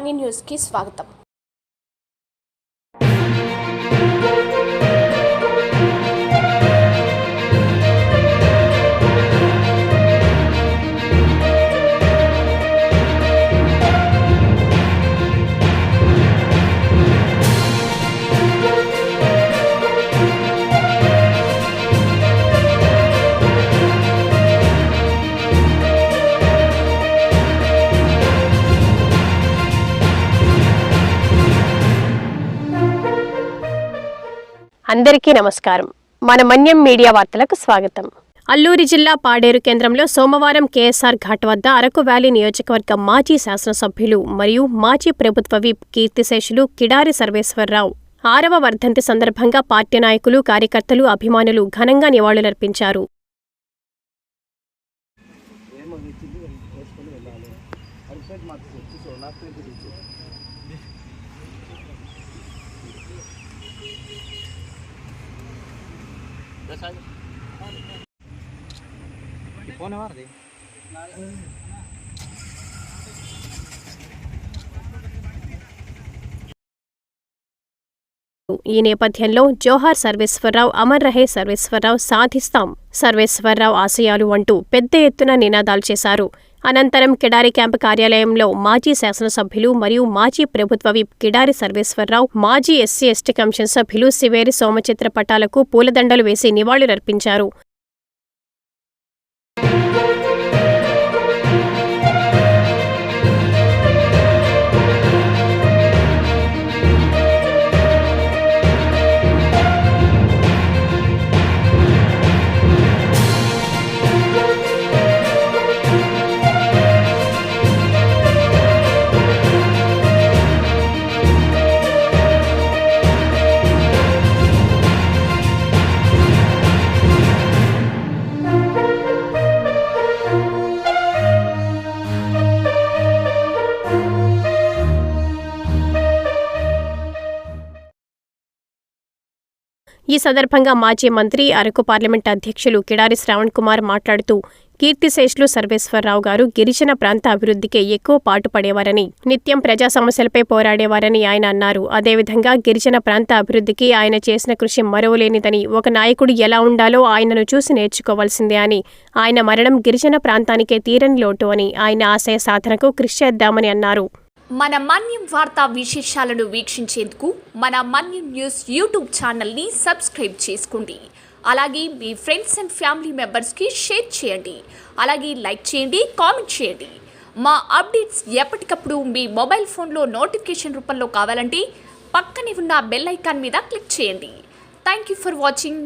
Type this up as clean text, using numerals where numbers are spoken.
Money న్యూస్కి స్వాగతం. అందరికీ నమస్కారం. మన మన్యం మీడియా వార్తలకు స్వాగతం. అల్లూరి జిల్లా పాడేరు కేంద్రంలో సోమవారం కేఎస్ఆర్ ఘాట్ వద్ద అరకు వ్యాలీ నియోజకవర్గ మాజీ శాసనసభ్యులు మరియు మాజీ ప్రభుత్వ విప్ కీర్తిశేషులు కిడారి సర్వేశ్వరరావు 6వ వర్ధంతి సందర్భంగా పార్టీ నాయకులు, కార్యకర్తలు, అభిమానులు ఘనంగా నివాళులర్పించారు. ఈ నేపథ్యంలో జోహార్ సర్వేశ్వరరావు, అమర్ రహే సర్వేశ్వరరావు, సాధిస్తాం సర్వేశ్వరరావు ఆశయాలు అంటూ పెద్ద ఎత్తున నినాదాలు చేశారు. అనంతరం కిడారి క్యాంపు కార్యాలయంలో మాజీ శాసనసభ్యులు మరియు మాజీ ప్రభుత్వ విప్ కిడారి సర్వేశ్వరరావు, మాజీ ఎస్సీ ఎస్టీ కమిషన్ సభ్యులు సివేరి సోమచిత్ర పటాలకు పూలదండలు వేసి నివాళులర్పించారు. ఈ సందర్భంగా మాజీ మంత్రి, అరకు పార్లమెంట్ అధ్యక్షులు కిడారి శ్రావణ్ కుమార్ మాట్లాడుతూ కీర్తిశేషులు సర్వేశ్వరరావు గారు గిరిజన ప్రాంత అభివృద్ధికే ఎక్కువ పాటుపడేవారని, నిత్యం ప్రజా సమస్యలపై పోరాడేవారని ఆయన అన్నారు. అదేవిధంగా గిరిజన ప్రాంత అభివృద్ధికి ఆయన చేసిన కృషి మరువలేనిదని, ఒక నాయకుడు ఎలా ఉండాలో ఆయనను చూసి నేర్చుకోవాల్సిందే అని, ఆయన మరణం గిరిజన ప్రాంతానికే తీరని లోటు అని, ఆయన ఆశయ సాధనకు కృషి చేద్దామని అన్నారు. మన మన్యం వార్తా విశేషాలను వీక్షించేందుకు మన మన్యం న్యూస్ యూట్యూబ్ ఛానల్ని సబ్స్క్రైబ్ చేసుకోండి. అలాగే మీ ఫ్రెండ్స్ అండ్ ఫ్యామిలీ మెంబర్స్కి షేర్ చేయండి. అలాగే లైక్ చేయండి, కామెంట్ చేయండి. మా అప్డేట్స్ ఎప్పటికప్పుడు మీ మొబైల్ ఫోన్లో నోటిఫికేషన్ రూపంలో కావాలంటే పక్కనే ఉన్న బెల్ ఐకాన్ మీద క్లిక్ చేయండి. Thank you for watching.